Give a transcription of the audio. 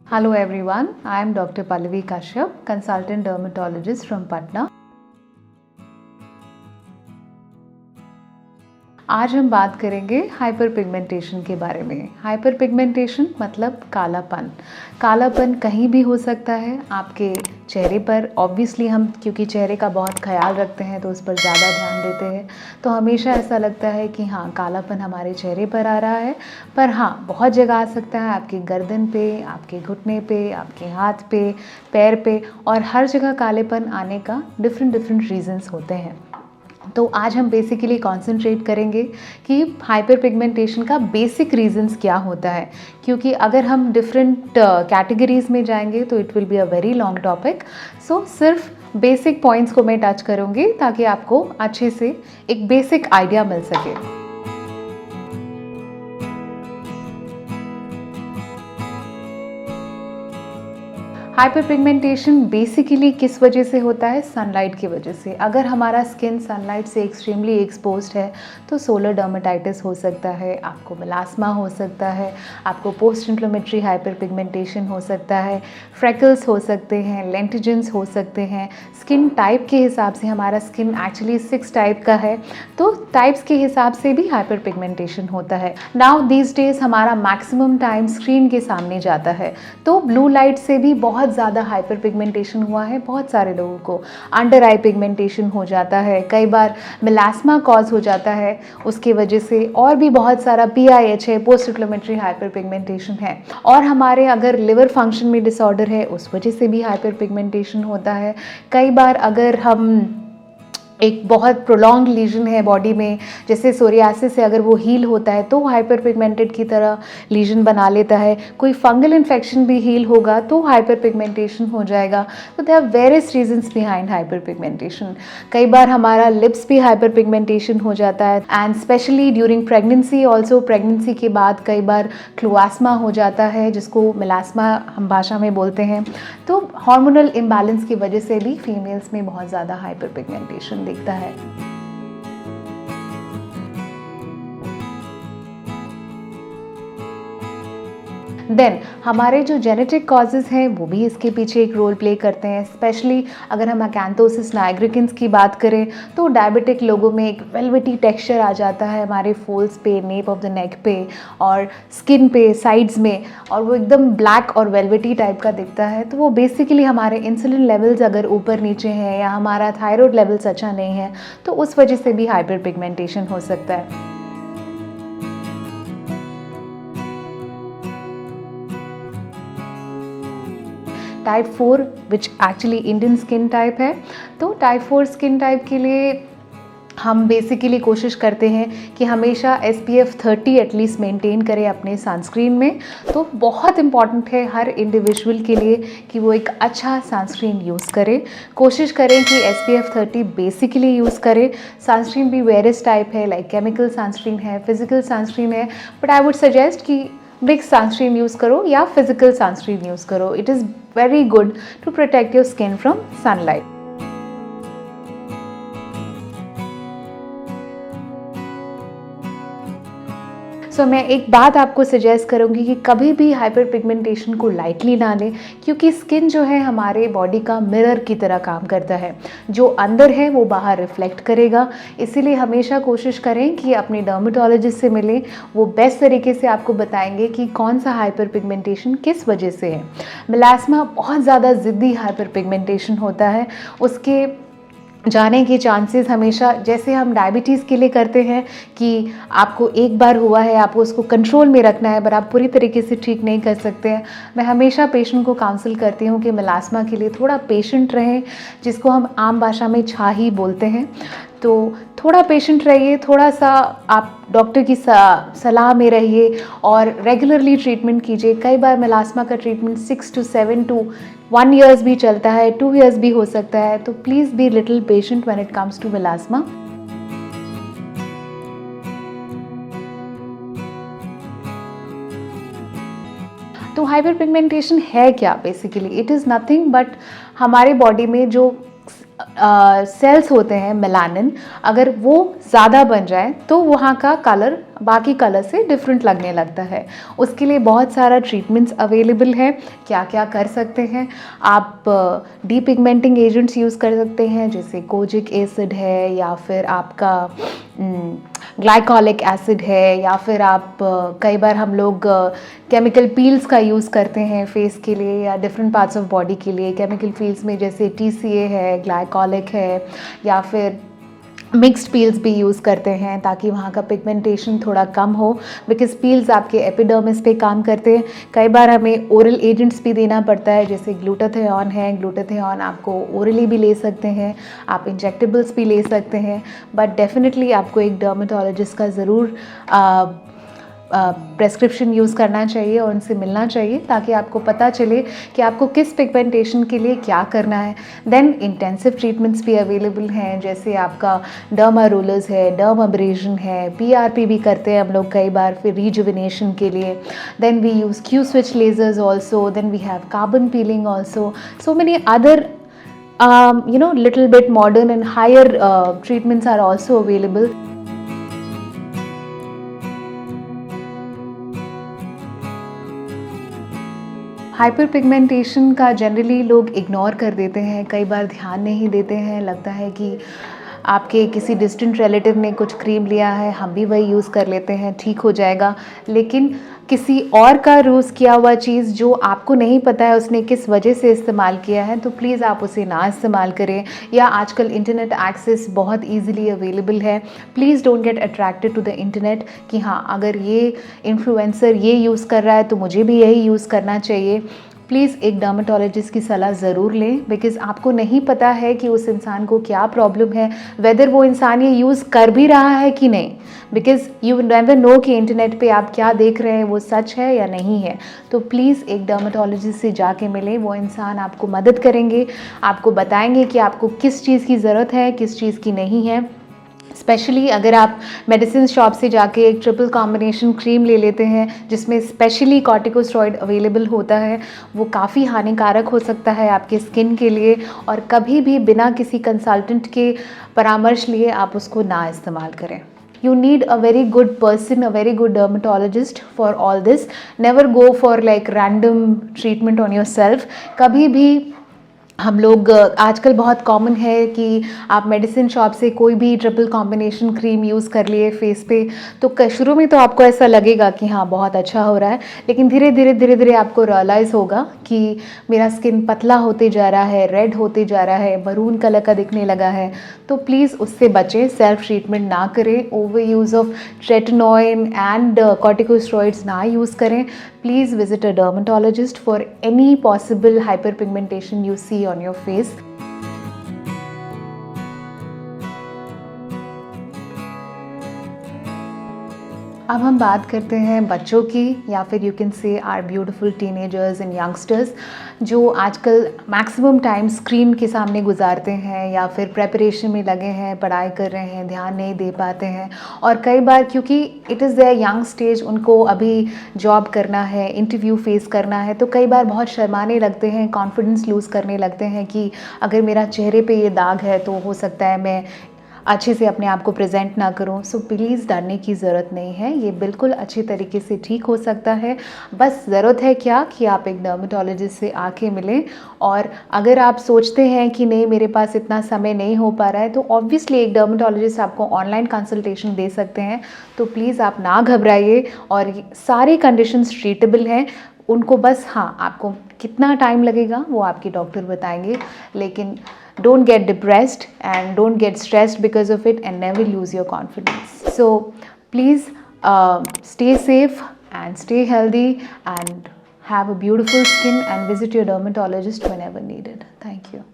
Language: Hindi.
Hello everyone, I am Dr. Pallavi Kashyap, consultant dermatologist from Patna. आज हम बात करेंगे हाइपर पिगमेंटेशन के बारे में। हाइपर पिगमेंटेशन मतलब कालापन। कालापन कहीं भी हो सकता है, आपके चेहरे पर। ऑब्वियसली हम क्योंकि चेहरे का बहुत ख्याल रखते हैं तो उस पर ज़्यादा ध्यान देते हैं, तो हमेशा ऐसा लगता है कि हाँ कालापन हमारे चेहरे पर आ रहा है। पर हाँ, बहुत जगह आ सकता है, आपकी गर्दन पे, आपके घुटने पे, आपके हाथ पे, पैर पे, और हर जगह कालेपन आने का डिफरेंट रीजंस होते हैं। तो आज हम बेसिकली कॉन्सेंट्रेट करेंगे कि हाइपर पिगमेंटेशन का बेसिक रीजंस क्या होता है, क्योंकि अगर हम डिफरेंट कैटेगरीज में जाएंगे तो it will be a very long topic. So सिर्फ बेसिक पॉइंट्स को मैं टच करूँगी ताकि आपको अच्छे से एक बेसिक आइडिया मिल सके। हाइपर पिगमेंटेशन बेसिकली किस वजह से होता है? सनलाइट की वजह से। अगर हमारा स्किन सनलाइट से एक्सट्रीमली एक्सपोज्ड है तो सोलर डर्मेटाइटिस हो सकता है, आपको मेलास्मा हो सकता है, आपको पोस्ट इन्फ्लेमेटरी हाइपर पिगमेंटेशन हो सकता है, फ्रेकल्स हो सकते हैं, लेंटिजेंस हो सकते हैं। स्किन टाइप के हिसाब से, हमारा स्किन एक्चुअली 6 टाइप का है, तो टाइप्स के हिसाब से भी हाइपर पिगमेंटेशन होता है। नाउ दीज डेज हमारा मैक्सिमम टाइम स्क्रीन के सामने जाता है, तो ब्लू लाइट से भी बहुत ज़्यादा हाइपर पिगमेंटेशन हुआ है बहुत सारे लोगों को। अंडर आई पिगमेंटेशन हो जाता है, कई बार मेलास्मा कॉज हो जाता है उसकी वजह से, और भी बहुत सारा PIH है, पोस्ट इन्फ्लेमेटरी हाइपर पिगमेंटेशन है। और हमारे अगर लिवर फंक्शन में डिसऑर्डर है उस वजह से भी हाइपर पिगमेंटेशन होता है। कई बार अगर हम एक बहुत प्रोलॉन्ग लीजन है बॉडी में, जैसे सोरियासिस से अगर वो हील होता है तो हाइपर पिगमेंटेड की तरह लीजन बना लेता है। कोई फंगल इन्फेक्शन भी हील होगा तो हाइपर पिगमेंटेशन हो जाएगा। तो there are various reasons behind hyper pigmentation. कई बार हमारा लिप्स भी हाइपर पिगमेंटेशन हो जाता है, and specially during pregnancy also. Pregnancy के बाद कई बार क्लोआस्मा हो जाता है, जिसको मेलास्मा हम भाषा में बोलते हैं। तो हार्मोनल इम्बैलेंस की वजह से भी फीमेल्स में बहुत ज़्यादा हाइपर पिगमेंटेशन दिखता है। देन हमारे जो जेनेटिक कॉजेज़ हैं वो भी इसके पीछे एक रोल प्ले करते हैं। स्पेशली अगर हम अकैंथोसिस नाइग्रिकेंस की बात करें तो डायबिटिक लोगों में एक वेलवेटी टेक्सचर आ जाता है हमारे फोल्स पे, नेप ऑफ द नेक पे और स्किन पे, साइड्स में, और वो एकदम ब्लैक और वेलवेटी टाइप का दिखता है। तो वो बेसिकली हमारे इंसुलिन लेवल्स अगर ऊपर नीचे हैं या हमारा थायराइड लेवल्स अच्छा नहीं है तो उस वजह से भी हाइपर पिगमेंटेशन हो सकता है। Type 4 which actually Indian skin type है। तो टाइप 4 स्किन टाइप के लिए हम बेसिकली कोशिश करते हैं कि हमेशा SPF 30 एटलीस्ट मेंटेन करें अपने सनस्क्रीन में। तो बहुत इंपॉर्टेंट है हर इंडिविजुअल के लिए कि वो एक अच्छा सनस्क्रीन यूज़ करे। कोशिश करें कि SPF 30 बेसिकली यूज़ करें। सनस्क्रीन भी वेरियस टाइप है, लाइक केमिकल सनस्क्रीन है, फिजिकल सनस्क्रीन है, बट आई वुड सजेस्ट कि मिक्स सनस्क्रीन यूज़ करो या फिजिकल सनस्क्रीन यूज़ करो। It is very good to protect your skin from sunlight. सो मैं एक बात आपको सजेस्ट करूँगी कि कभी भी हाइपर पिगमेंटेशन को लाइटली ना लें, क्योंकि स्किन जो है हमारे बॉडी का मिरर की तरह काम करता है। जो अंदर है वो बाहर रिफ्लेक्ट करेगा। इसीलिए हमेशा कोशिश करें कि अपने डर्मेटोलॉजिस्ट से मिलें, वो बेस्ट तरीके से आपको बताएंगे कि कौन सा हाइपर पिगमेंटेशन किस वजह से है। मेलास्मा बहुत ज़्यादा ज़िद्दी हाइपर पिगमेंटेशन होता है। उसके जाने के चांसेस हमेशा, जैसे हम डायबिटीज़ के लिए करते हैं कि आपको एक बार हुआ है, आपको उसको कंट्रोल में रखना है, पर आप पूरी तरीके से ठीक नहीं कर सकते हैं। मैं हमेशा पेशेंट को काउंसिल करती हूँ कि मेलास्मा के लिए थोड़ा पेशेंट रहें, जिसको हम आम भाषा में छाही बोलते हैं। तो थोड़ा पेशेंट रहिए, थोड़ा सा आप डॉक्टर की सलाह में रहिए और रेगुलरली ट्रीटमेंट कीजिए। कई बार मेलास्मा का ट्रीटमेंट 6 to 7 to 1 years भी चलता है, 2 years भी हो सकता है। तो please be little patient when it comes to melasma. तो हाइपर पिगमेंटेशन है क्या? Basically it is nothing but हमारे बॉडी में जो सेल्स होते हैं मेलानिन, अगर वो ज़्यादा बन जाए तो वहाँ का कलर बाकी कलर से डिफरेंट लगने लगता है। उसके लिए बहुत सारा ट्रीटमेंट्स अवेलेबल है। क्या क्या कर सकते हैं आप? डीपिगमेंटिंग एजेंट्स यूज़ कर सकते हैं, जैसे कोजिक एसिड है, या फिर आपका ग्लाइकोलिक एसिड है, या फिर आप कई बार हम लोग केमिकल पील्स का यूज़ करते हैं फेस के लिए या डिफरेंट पार्ट्स ऑफ बॉडी के लिए। केमिकल पील्स में जैसे TCA है, ग्लाइकोलिक है, या फिर मिक्स्ड पील्स भी यूज़ करते हैं ताकि वहाँ का पिगमेंटेशन थोड़ा कम हो, बिकॉज पील्स आपके एपिडर्मिस पे काम करते हैं। कई बार हमें ओरल एजेंट्स भी देना पड़ता है, जैसे ग्लूटाथियोन है। ग्लूटाथियोन आपको ओरली भी ले सकते हैं, आप इंजेक्टेबल्स भी ले सकते हैं, बट डेफिनेटली आपको एक डर्मेटोलॉजिस्ट का ज़रूर प्रेस्क्रिप्शन यूज़ करना चाहिए और उनसे मिलना चाहिए, ताकि आपको पता चले कि आपको किस पिगमेंटेशन के लिए क्या करना है। देन इंटेंसिव ट्रीटमेंट्स भी अवेलेबल हैं, जैसे आपका डर्मा रोलर्स है, डर्म अब्रेजन है, PRP भी करते हैं हम लोग कई बार फिर रिजुविनेशन के लिए। Then we use Q-switch lasers also, then we have carbon peeling also, so many other little bit modern and higher treatments are also available. Hyper pigmentation का जनरली लोग इग्नोर कर देते हैं, कई बार ध्यान नहीं देते हैं। लगता है कि आपके किसी डिस्टेंट रिलेटिव ने कुछ क्रीम लिया है, हम भी वही यूज़ कर लेते हैं, ठीक हो जाएगा। लेकिन किसी और का यूज़ किया हुआ चीज़ जो आपको नहीं पता है उसने किस वजह से इस्तेमाल किया है, तो प्लीज़ आप उसे ना इस्तेमाल करें। या आजकल इंटरनेट एक्सेस बहुत ईजिली अवेलेबल है, please don't get attracted to the internet कि हाँ अगर ये इन्फ्लुएंसर ये यूज़ कर रहा है तो मुझे भी यही यूज़ करना चाहिए। प्लीज़ एक डर्मेटोलॉजिस्ट की सलाह ज़रूर लें, बिकॉज़ आपको नहीं पता है कि उस इंसान को क्या प्रॉब्लम है, वेदर वो इंसान ये यूज़ कर भी रहा है कि नहीं, बिकॉज़ यू नेवर नो कि इंटरनेट पे आप क्या देख रहे हैं वो सच है या नहीं है। तो प्लीज़ एक डर्मेटोलॉजिस्ट से जाके मिलें, वो इंसान आपको मदद करेंगे, आपको बताएंगे कि आपको किस चीज़ की ज़रूरत है, किस चीज़ की नहीं है। स्पेशली अगर आप मेडिसिन शॉप से जाके एक ट्रिपल कॉम्बिनेशन क्रीम ले लेते हैं जिसमें स्पेशली कॉर्टिकोस्टेरॉइड अवेलेबल होता है, वो काफ़ी हानिकारक हो सकता है आपके स्किन के लिए, और कभी भी बिना किसी कंसल्टेंट के परामर्श लिए आप उसको ना इस्तेमाल करें। You need a very good person, a very good dermatologist for all this. Never go for like random treatment on yourself. कभी भी हम लोग आजकल बहुत कॉमन है कि आप मेडिसिन शॉप से कोई भी ट्रिपल कॉम्बिनेशन क्रीम यूज़ कर लिए फेस पे, तो शुरू में तो आपको ऐसा लगेगा कि हाँ बहुत अच्छा हो रहा है, लेकिन धीरे धीरे आपको रियलाइज़ होगा कि मेरा स्किन पतला होते जा रहा है, रेड होते जा रहा है, मरून कलर का दिखने लगा है। तो प्लीज़ उससे बचें, सेल्फ ट्रीटमेंट ना करें, over use of tretinoin and corticosteroids ना यूज़ करें। Please visit a dermatologist for any possible hyperpigmentation you see on your face. अब हम बात करते हैं बच्चों की, या फिर you can say are beautiful teenagers and youngsters जो आजकल मैक्सिमम टाइम स्क्रीन के सामने गुजारते हैं या फिर प्रेपरेशन में लगे हैं, पढ़ाई कर रहे हैं, ध्यान नहीं दे पाते हैं। और कई बार क्योंकि it is there young stage, उनको अभी जॉब करना है, इंटरव्यू फेस करना है, तो कई बार बहुत शर्माने लगते हैं, कॉन्फिडेंस लूज़ करने लगते हैं कि अगर मेरा चेहरे पे ये दाग है तो हो सकता है मैं अच्छे से अपने आप को प्रेजेंट ना करूं। सो प्लीज़ डरने की ज़रूरत नहीं है, ये बिल्कुल अच्छे तरीके से ठीक हो सकता है। बस ज़रूरत है क्या कि आप एक डर्मेटोलॉजिस्ट से आके मिलें। और अगर आप सोचते हैं कि नहीं मेरे पास इतना समय नहीं हो पा रहा है, तो ऑब्वियसली एक डर्मेटोलॉजिस्ट आपको ऑनलाइन कंसल्टेशन दे सकते हैं। तो प्लीज़ आप ना घबराइए, और सारे कंडीशंस ट्रीटेबल हैं। उनको बस हाँ आपको कितना टाइम लगेगा वो आपके डॉक्टर बताएंगे, लेकिन don't get depressed and don't get stressed because of it, and never lose your confidence. So please stay safe and stay healthy and have a beautiful skin, and visit your dermatologist whenever needed. Thank you.